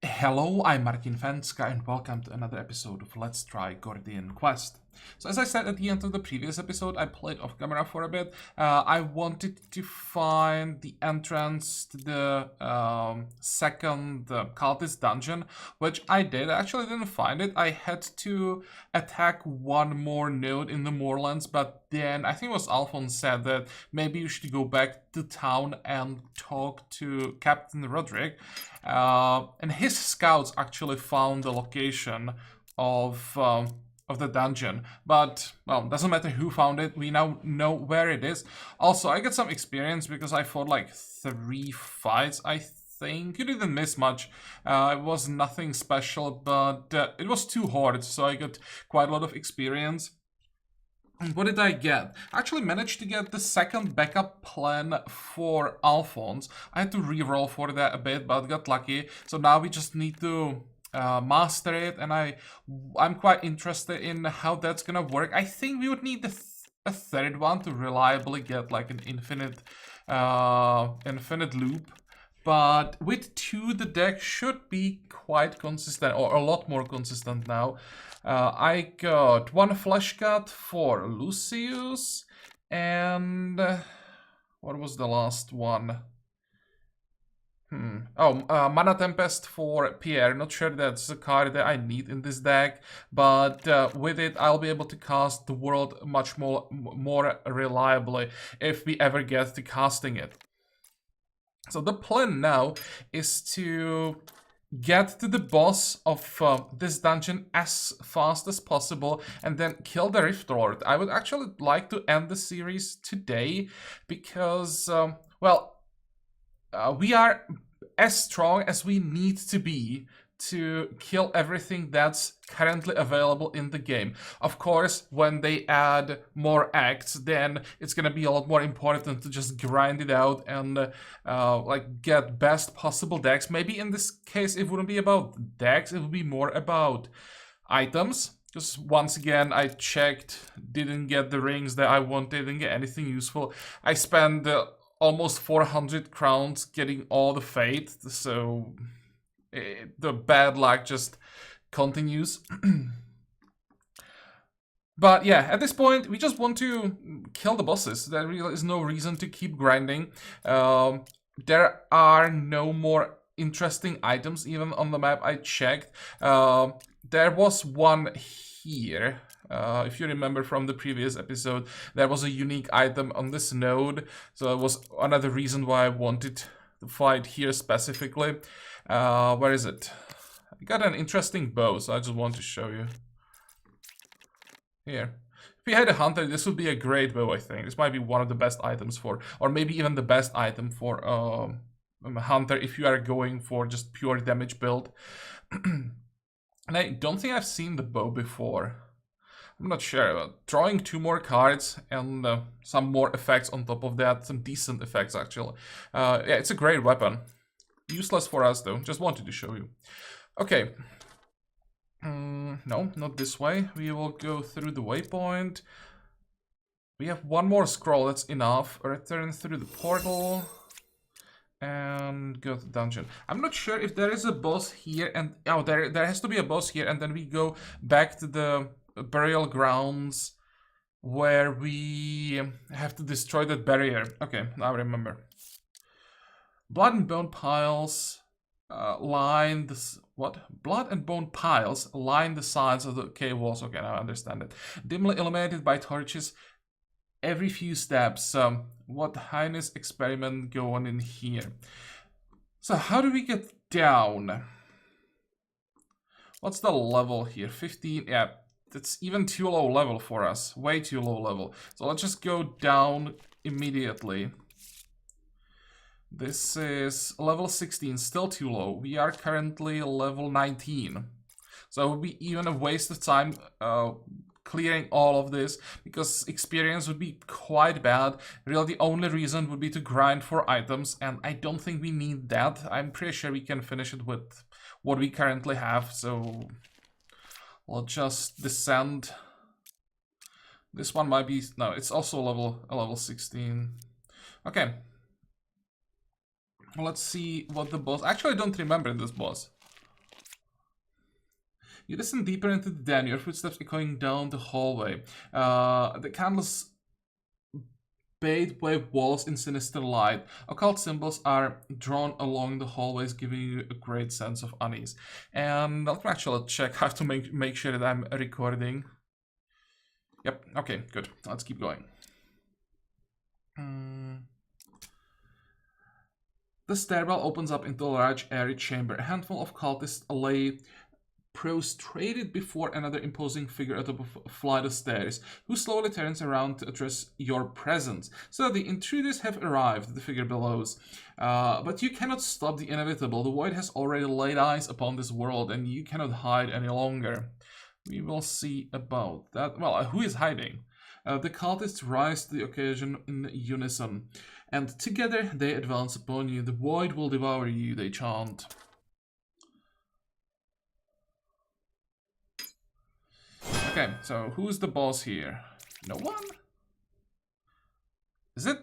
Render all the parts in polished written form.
Hello, I'm Martin Fencka and welcome to another episode of Let's Try Gordian Quest. So as I said at the end of the previous episode, I played off camera for a bit. I wanted to find the entrance to the second cultist dungeon, which I did. I actually didn't find it. I had to attack one more node in the moorlands, but then I think it was Alphonse said that maybe you should go back to town and talk to Captain Roderick. And his scouts actually found the location of the dungeon, but well, doesn't matter who found it. We now know where it is. Also, I got some experience because I fought like 3 fights. I think you didn't miss much. It was nothing special, but it was 2 hordes, so I got quite a lot of experience. What did I get? I actually managed to get the second backup plan for Alphonse. I had to re-roll for that a bit, but got lucky. So now we just need to master it, and I'm quite interested in how that's gonna work. I think we would need a third one to reliably get like an infinite loop. But with 2, the deck should be quite consistent, or a lot more consistent now. I got 1 flesh cut for Lucius, and what was the last one? Mana Tempest for Pierre. Not sure that's a card that I need in this deck, but with it I'll be able to cast the world much more reliably if we ever get to casting it. So the plan now is to get to the boss of this dungeon as fast as possible and then kill the Rift Lord. I would actually like to end the series today because, we are as strong as we need to be to kill everything that's currently available in the game. Of course, when they add more acts, then it's gonna be a lot more important to just grind it out and like get best possible decks. Maybe in this case it wouldn't be about decks, it would be more about items. Because once again, I checked, didn't get the rings that I wanted, didn't get anything useful. I spent almost 400 crowns getting all the fate, so the bad luck just continues. But yeah, at this point, we just want to kill the bosses. There really is no reason to keep grinding. There are no more interesting items even on the map. I checked. There was one here. If you remember from the previous episode, there was a unique item on this node. So it was another reason why I wanted to fight here specifically. Where is it? I got an interesting bow, so I just want to show you. Here. If we had a hunter, this would be a great bow, I think. This might be one of the best items for, or maybe even the best item for a hunter if you are going for just pure damage build. And I don't think I've seen the bow before. I'm not sure. Drawing 2 more cards and some more effects on top of that. Some decent effects, actually. Yeah, it's a great weapon. Useless for us, though. Just wanted to show you. Okay. No, not this way. We will go through the waypoint. We have 1 more scroll. That's enough. Return through the portal. And go to the dungeon. I'm not sure if there is a boss here and... Oh, there has to be a boss here. And then we go back to the burial grounds where we have to destroy that barrier. Okay, now I remember. Blood and bone piles line this. What? Blood and bone piles line the sides of the cave walls. Okay, now I understand it. Dimly illuminated by torches every few steps. What heinous experiment go on in here? So how do we get down? What's the level here? 15. Yeah, that's even too low level for us. Way too low level. So let's just go down immediately. This is level 16, still too low. We are currently level 19. So it would be even a waste of time clearing all of this, because experience would be quite bad. Really, the only reason would be to grind for items, and I don't think we need that. I'm pretty sure we can finish it with what we currently have, so we'll just descend. This one might be... No, it's also level 16. Okay. Let's see what the boss... Actually, I don't remember this boss. You listen deeper into the den, your footsteps echoing down the hallway. The candles bathed by walls in sinister light. Occult symbols are drawn along the hallways, giving you a great sense of unease. And let me actually check how to make sure that I'm recording. Yep, okay, good. Let's keep going. The stairwell opens up into a large, airy chamber. A handful of cultists lay prostrated before another imposing figure atop a flight of stairs, who slowly turns around to address your presence. So the intruders have arrived, the figure bellows. But you cannot stop the inevitable. The void has already laid eyes upon this world, and you cannot hide any longer. We will see about that. Well, who is hiding? The cultists rise to the occasion in unison, and together they advance upon you. The void will devour you, they chant. Okay, so who's the boss here? No one? Is it...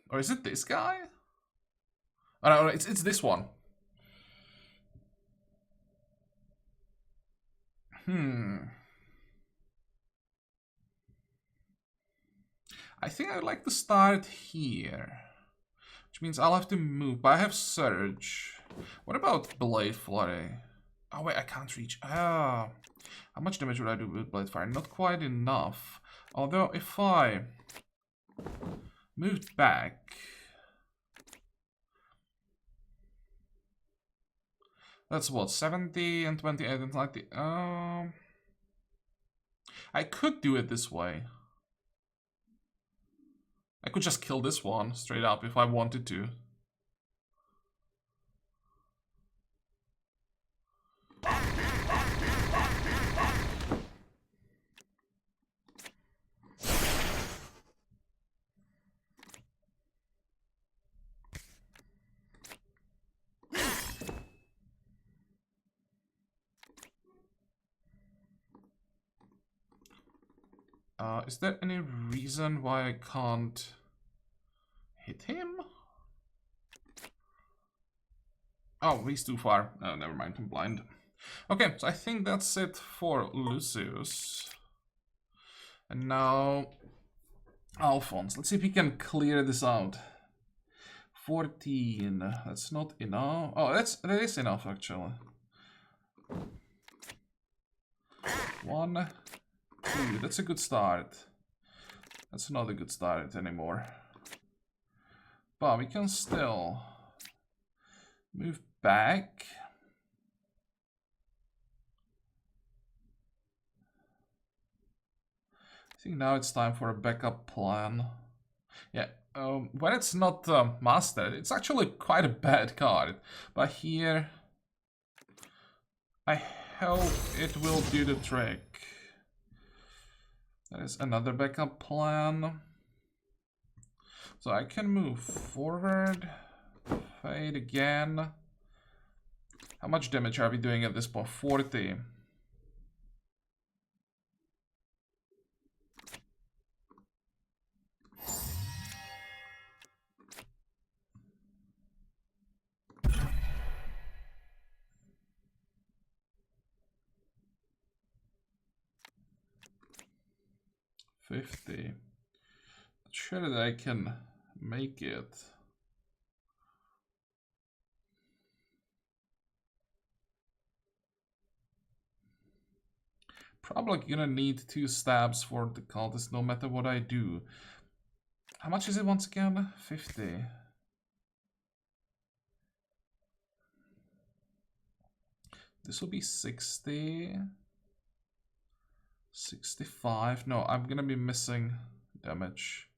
Or is it this guy? Oh no, it's this one. I think I'd like to start here. Which means I'll have to move, but I have Surge. What about Blade Flurry? Oh wait, I can't reach. Ah. How much damage would I do with Blade Fire? Not quite enough. Although if I moved back... That's what, 70 and 28 and 90. I could do it this way. I could just kill this one straight up if I wanted to. Is there any reason why I can't hit him? Oh, he's too far. Oh, never mind, I'm blind. Okay, so I think that's it for Lucius. And now, Alphonse. Let's see if he can clear this out. 14. That's not enough. Oh, that is enough, actually. 1, 2. That's a good start. That's not a good start anymore. But we can still move back. I think now it's time for a backup plan. Yeah, when it's not mastered, it's actually quite a bad card. But here, I hope it will do the trick. There is another backup plan. So I can move forward, fade again. How much damage are we doing at this point? 40. $50. Not sure that I can make it. Probably gonna need 2 stabs for the cultist no matter what I do. How much is it once again? 50. This will be 60. 65. No, I'm gonna be missing damage.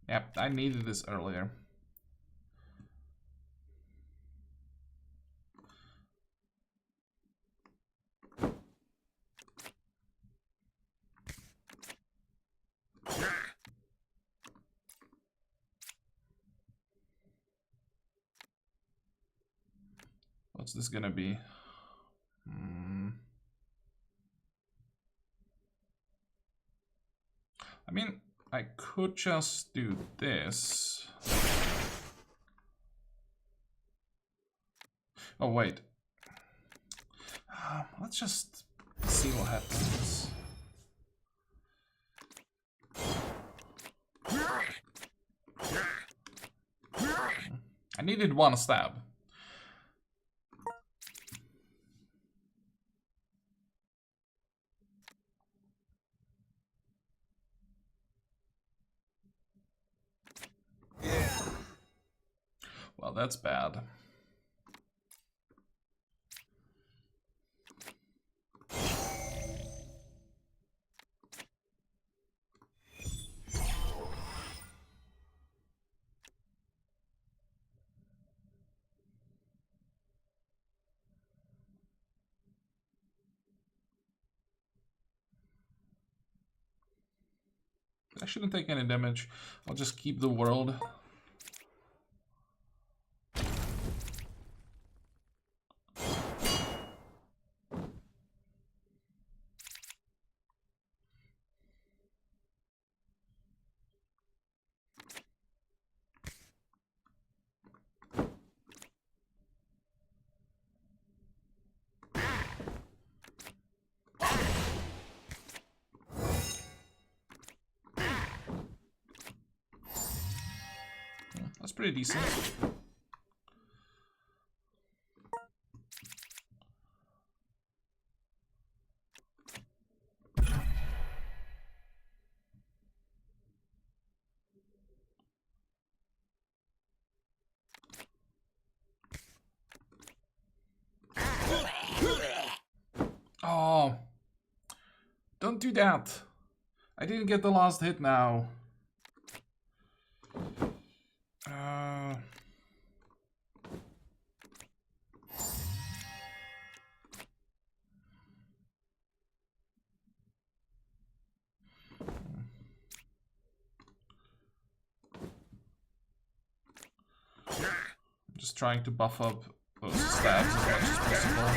Yep, I needed this earlier. What's this gonna be? I mean, I could just do this. Oh, wait. Let's just see what happens. I needed one stab. Well, that's bad. I shouldn't take any damage. I'll just keep the world. That's pretty decent. Oh, don't do that. I didn't get the last hit now. I'm just trying to buff up those stabs as much as possible.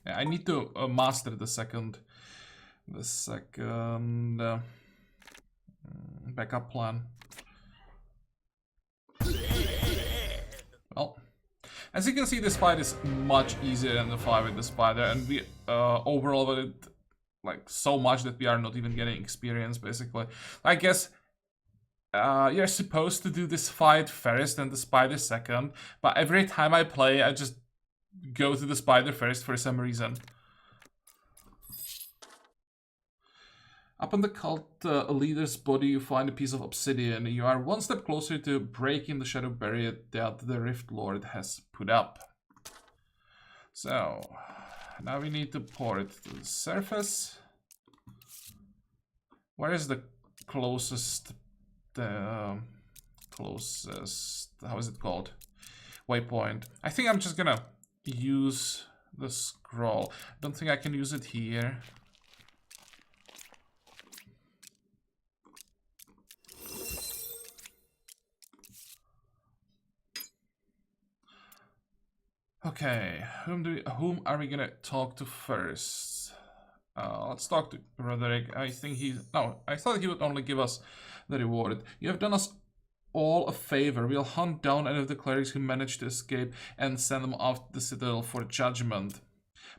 Yeah, I need to master the second backup plan. Well, as you can see, this fight is much easier than the fight with the spider, and we overall with it like so much that we are not even getting experience. Basically, I guess you're supposed to do this fight first and the spider second, but every time I play, I just go to the spider first for some reason. Up on the cult leader's body, you find a piece of obsidian. You are one step closer to breaking the shadow barrier that the Rift Lord has put up. So, now we need to pour it to the surface. Where is the closest, how is it called? Waypoint. I think I'm just gonna use the scroll. I don't think I can use it here. Okay, whom are we gonna talk to first? Let's talk to Roderick. I thought he would only give us the reward. You have done us all a favor. We'll hunt down any of the clerics who managed to escape and send them off to the Citadel for judgment.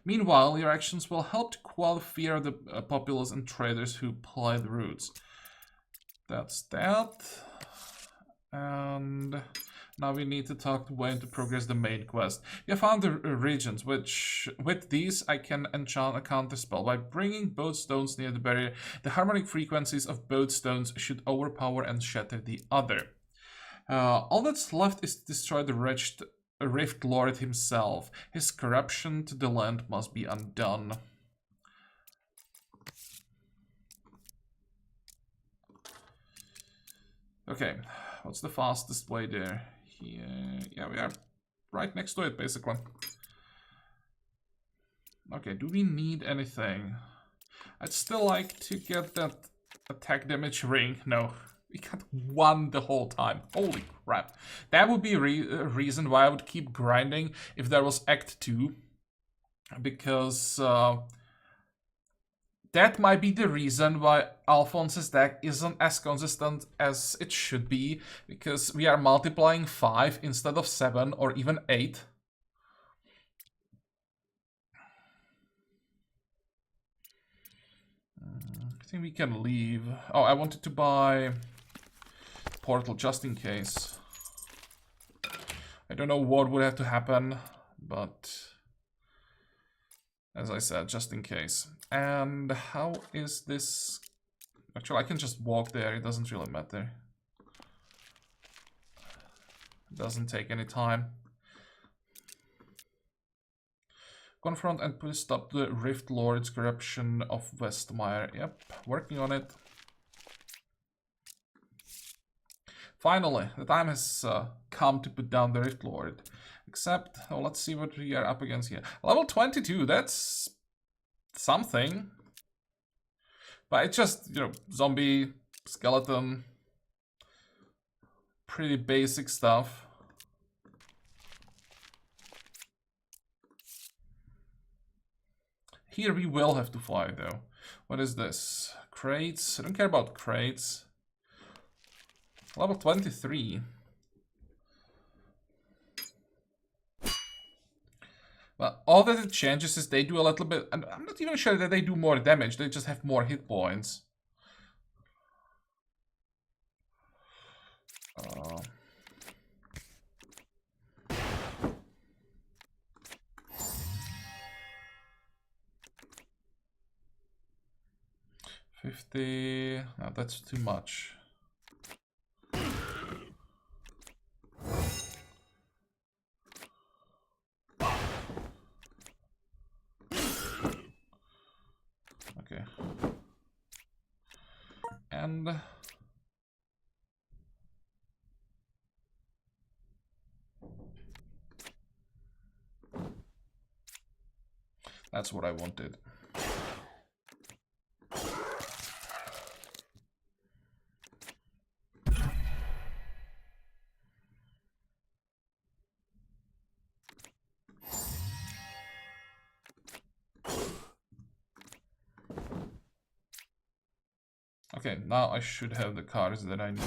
Meanwhile, your actions will help to quell fear of the populace and traders who ply the routes. That's that. And now we need to talk to Wayne to progress the main quest. You have found the regions, which, with these, I can enchant a counter spell. By bringing both stones near the barrier, the harmonic frequencies of both stones should overpower and shatter the other. All that's left is to destroy the wretched Rift Lord himself. His corruption to the land must be undone. Okay, what's the fastest way there? Here, yeah, we are right next to it, basically. Okay, do we need anything? I'd still like to get that attack damage ring. No, We got 1 the whole time. Holy crap. That would be a reason why I would keep grinding if there was Act 2. Because that might be the reason why Alphonse's deck isn't as consistent as it should be. Because we are multiplying 5 instead of 7 or even 8. I think we can leave. Oh, I wanted to buy Portal just in case. I don't know what would have to happen, but as I said, just in case. And how is this? Actually, I can just walk there. It doesn't really matter. It doesn't take any time. Confront and please stop the Rift Lord's corruption of Westmire. Yep, working on it. Finally, the time has come to put down the Rift Lord. Except, oh, let's see what we are up against here. Level 22, that's something. But it's just, you know, zombie, skeleton, pretty basic stuff. Here we will have to fly though. What is this? Crates? I don't care about crates. Level 23. Well, all that it changes is they do a little bit, and I'm not even sure that they do more damage, they just have more hit points. $50. No, that's too much. Okay. And that's what I wanted. Okay, now I should have the cards that I need.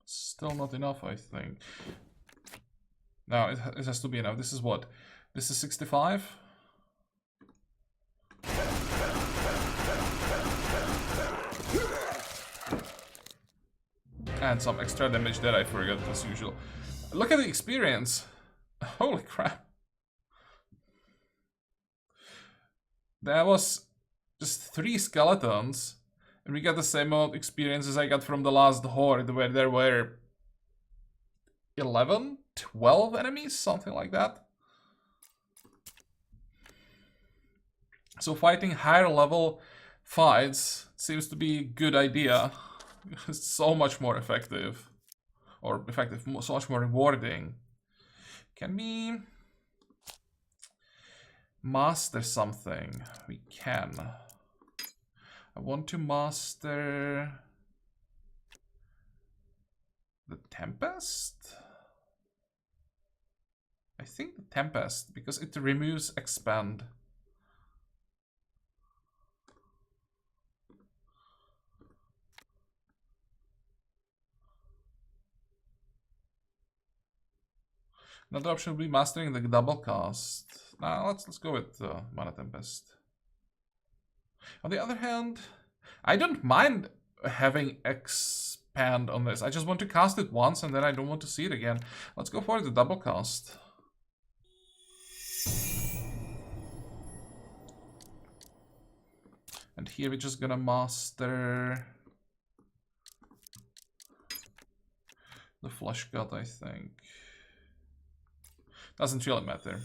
Still not enough, I think. No, it has to be enough. This is what? This is 65? And some extra damage that I forgot as usual. Look at the experience. Holy crap. There was just 3 skeletons. And we got the same amount of experience as I got from the last horde, where there were 11, 12 enemies, something like that. So fighting higher level fights seems to be a good idea. It's so much more effective. Or effective, so much more rewarding. Can we master something? We can. I want to master the Tempest? I think the Tempest, because it removes expand. Another option would be mastering the double cast. Now let's go with Mana Tempest. On the other hand, I don't mind having expand on this. I just want to cast it once and then I don't want to see it again. Let's go for the double cast. And here we're just gonna master the Flesh God, I think. Doesn't really matter.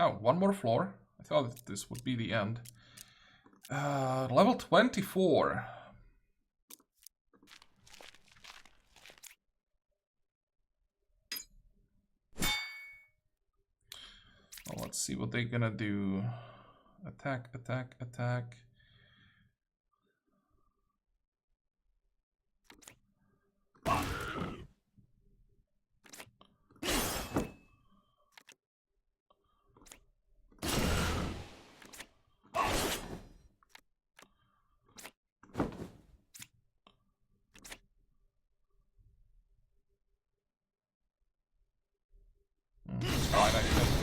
Oh, one more floor. I thought this would be the end. Level 24. Well, let's see what they're gonna do. Attack, attack, attack. It's fine, I guess.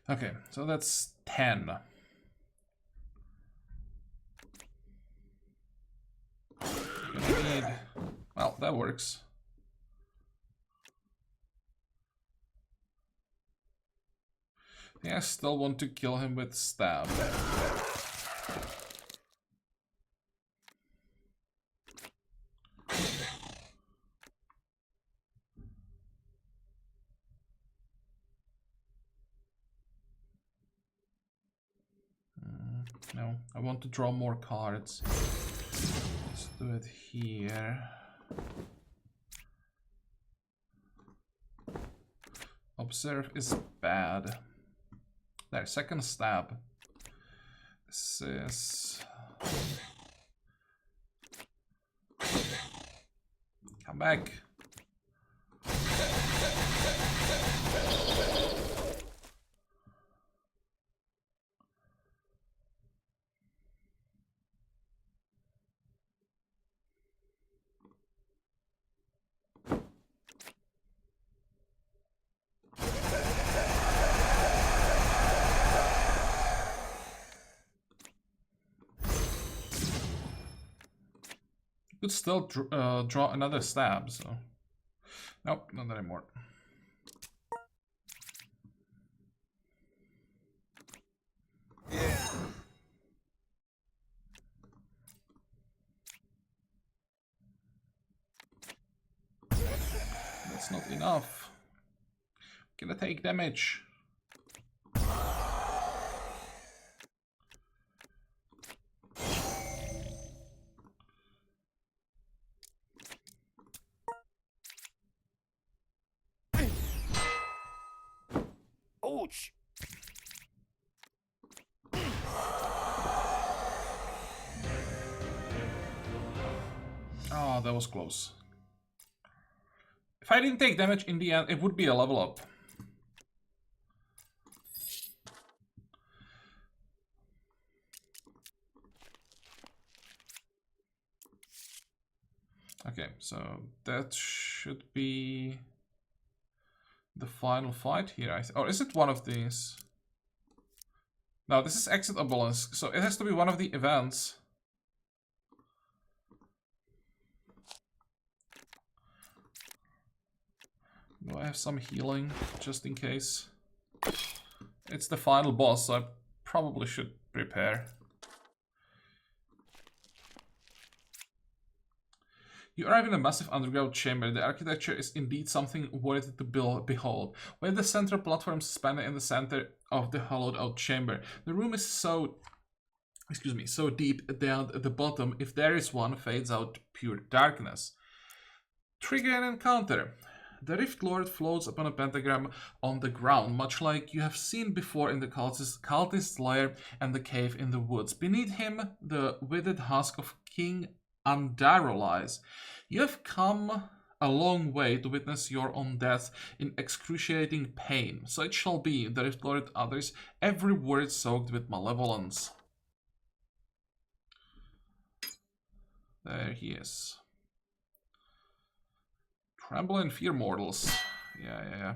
Okay, so that's 10. Gonna need... Well, that works. Yeah, I still want to kill him with stab. No, I want to draw more cards. Let's do it here. Observe is bad. There, second stab. This is... Come back. Could still draw another stab, so... Nope, not anymore. That's not enough. Gonna take damage. Ouch! Oh, that was close. If I didn't take damage in the end, it would be a level up. Okay, so that should be the final fight here. Or is it one of these? No, this is Exit Obelisk, so it has to be one of the events. Do I have some healing, just in case? It's the final boss, so I probably should prepare. You arrive in a massive underground chamber. The architecture is indeed something worthy to behold. With the central platform suspended in the center of the hollowed-out chamber, the room is so deep down at the bottom, if there is one, fades out to pure darkness. Trigger an encounter. The Rift Lord floats upon a pentagram on the ground, much like you have seen before in the cultist lair and the cave in the woods. Beneath him, the withered husk of King Andaro lies. You have come a long way to witness your own death in excruciating pain. So it shall be, the Rift Lord utters, every word soaked with malevolence. There he is. Tremble and fear, mortals. Yeah.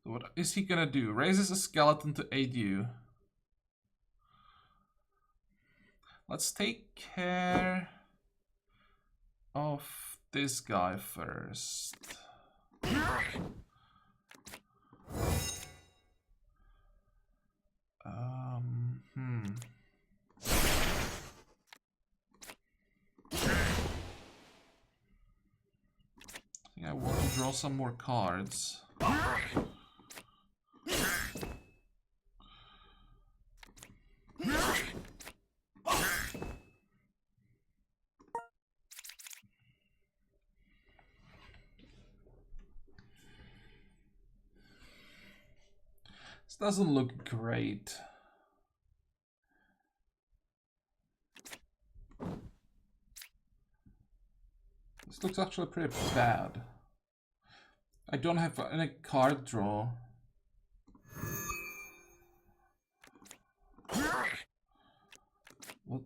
So what is he gonna do? Raises a skeleton to aid you. Let's take care of this guy first. I think I want to draw some more cards. This doesn't look great. This looks actually pretty bad. I don't have any card draw. What?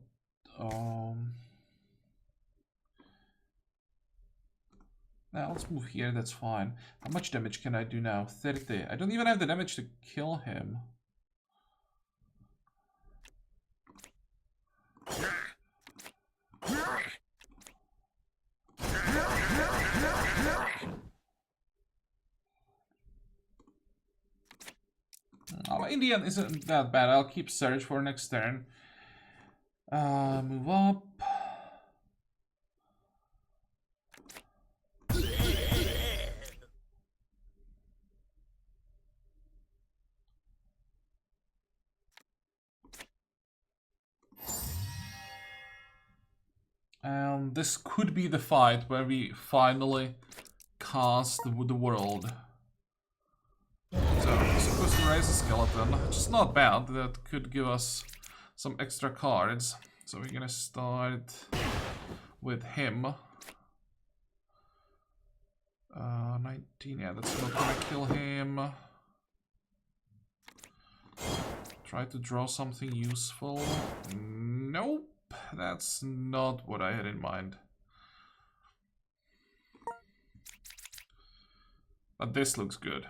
Now let's move here, that's fine. How much damage can I do now? 30. I don't even have the damage to kill him. Oh, Indian isn't that bad. I'll keep search for next turn. Move up. This could be the fight where we finally cast the world. So we're supposed to raise a skeleton, which is not bad. That could give us some extra cards. So we're gonna start with him. 19, yeah, that's not gonna kill him. Try to draw something useful. Nope, that's not what I had in mind. But this looks good.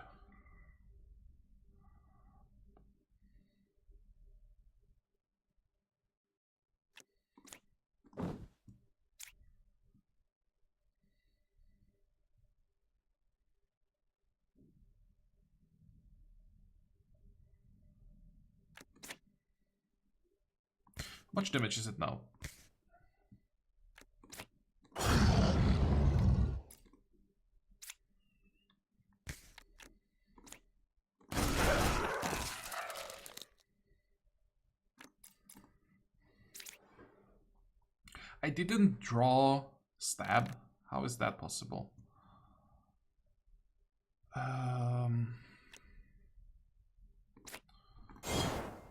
How much damage is it now? I didn't draw stab. How is that possible?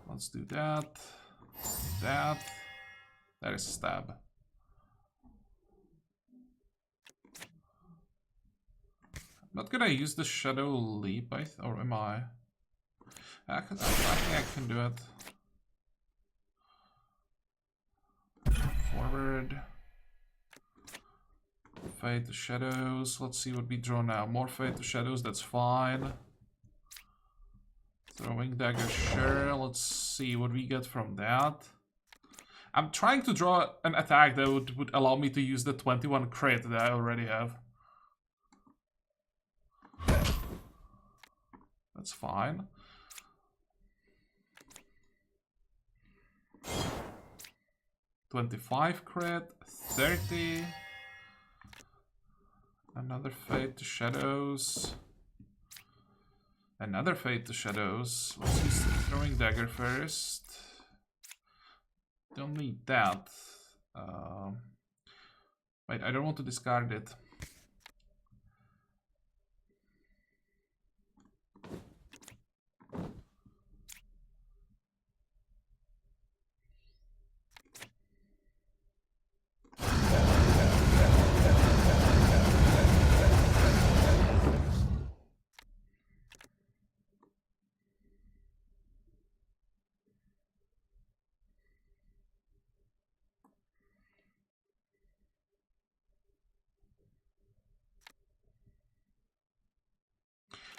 Let's do that. That. That is stab. I'm not gonna use the shadow leap, or am I? I think I can do it. Forward. Fade to shadows. Let's see what we draw now. More fade to shadows, that's fine. Throwing dagger, sure. Let's see what we get from that. I'm trying to draw an attack that would allow me to use the 21 crit that I already have. That's fine. $25 crit, 30. Another fade to shadows. Another fade to shadows. Let's use the throwing dagger first. Don't need that. Wait, I don't want to discard it.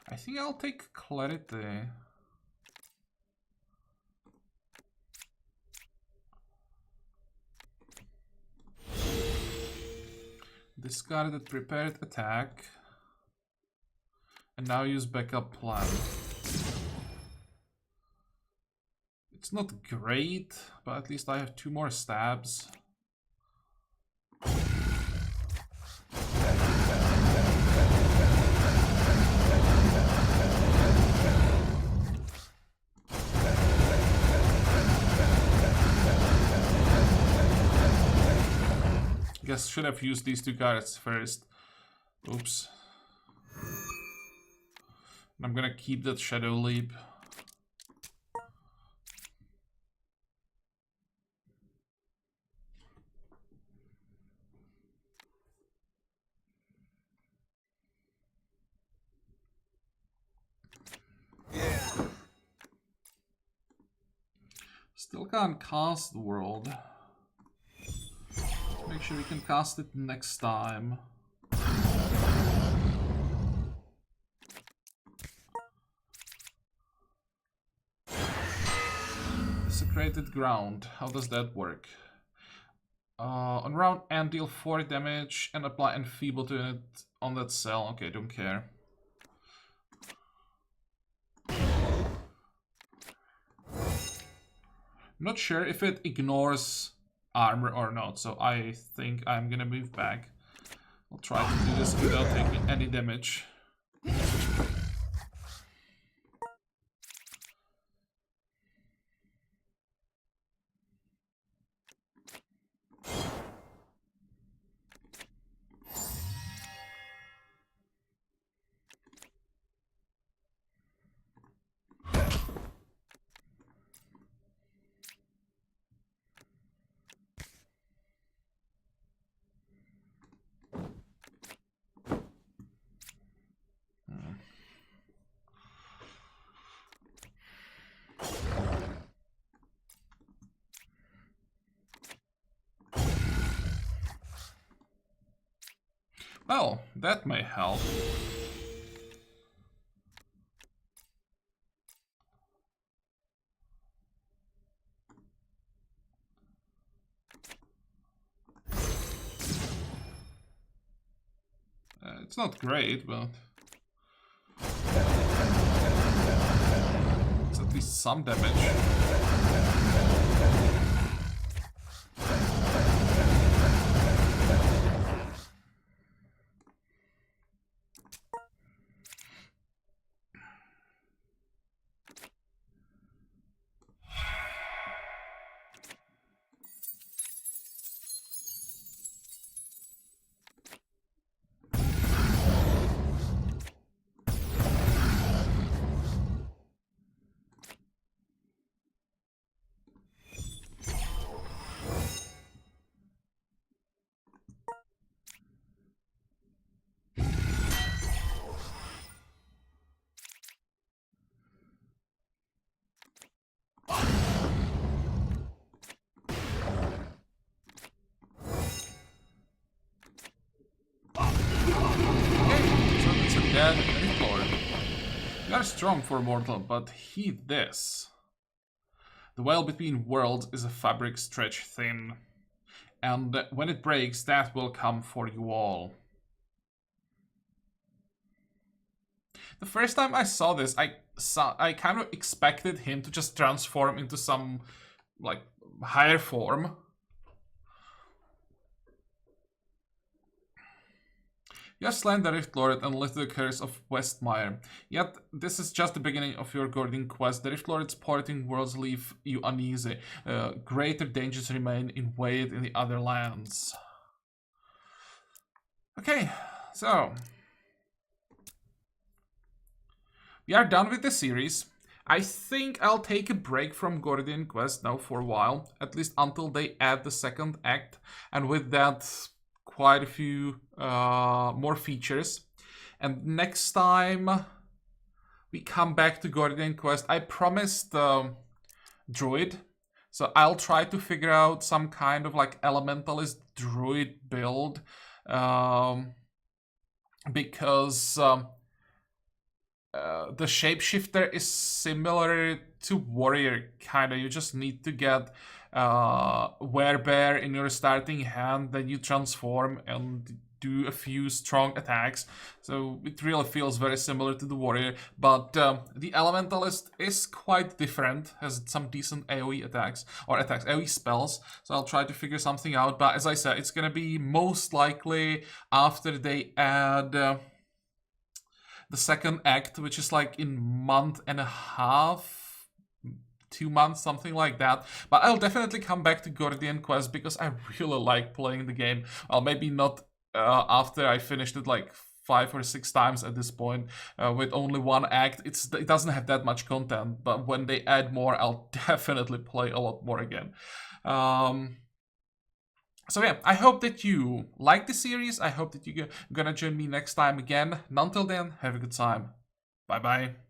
I think I'll take clarity. Discarded prepared attack. And now use backup plan. It's not great, but at least I have 2 more stabs. Guess should have used these 2 cards first. Oops. I'm gonna keep that Shadow Leap. Still can't cast the world. Let's make sure we can cast it next time. Desecrated ground. How does that work? On round end, deal 4 damage and apply enfeeble to it on that cell. Okay, don't care. Not sure if it ignores armor or not, so I think I'm gonna move back. I'll try to do this without taking any damage. Well, that may help. It's not great, but it's at least some damage. Dead Lord. You are strong for mortal, but heed this. The veil between worlds is a fabric stretched thin, and when it breaks, that will come for you all. The first time I saw this, I kind of expected him to just transform into some, like, higher form. You have slain the Rift Lord and lifted the curse of Westmire. Yet, this is just the beginning of your Gordian Quest. The Rift Lord's porting worlds leave you uneasy. Greater dangers remain in wait in the other lands. Okay, so we are done with the series. I think I'll take a break from Gordian Quest now for a while, at least until they add the second act, and with that, quite a few more features. And next time we come back to Gordian Quest, I promised Druid, so I'll try to figure out some kind of like Elementalist Druid build, because the Shapeshifter is similar to Warrior, kinda. You just need to get Werebear in your starting hand, then you transform, and do a few strong attacks. So it really feels very similar to the warrior, but the elementalist is quite different, has some decent AoE attacks, or attacks, AoE spells. So I'll try to figure something out, but as I said, it's gonna be most likely after they add the second act, which is like in month and a half, 2 months, something like that. But I'll definitely come back to Gordian Quest because I really like playing the game. Well, maybe not after I finished it like 5 or 6 times at this point with only one act. It doesn't have that much content, but when they add more, I'll definitely play a lot more again. So yeah, I hope that you like the series. I hope that you're gonna join me next time again. And until then, have a good time. Bye bye.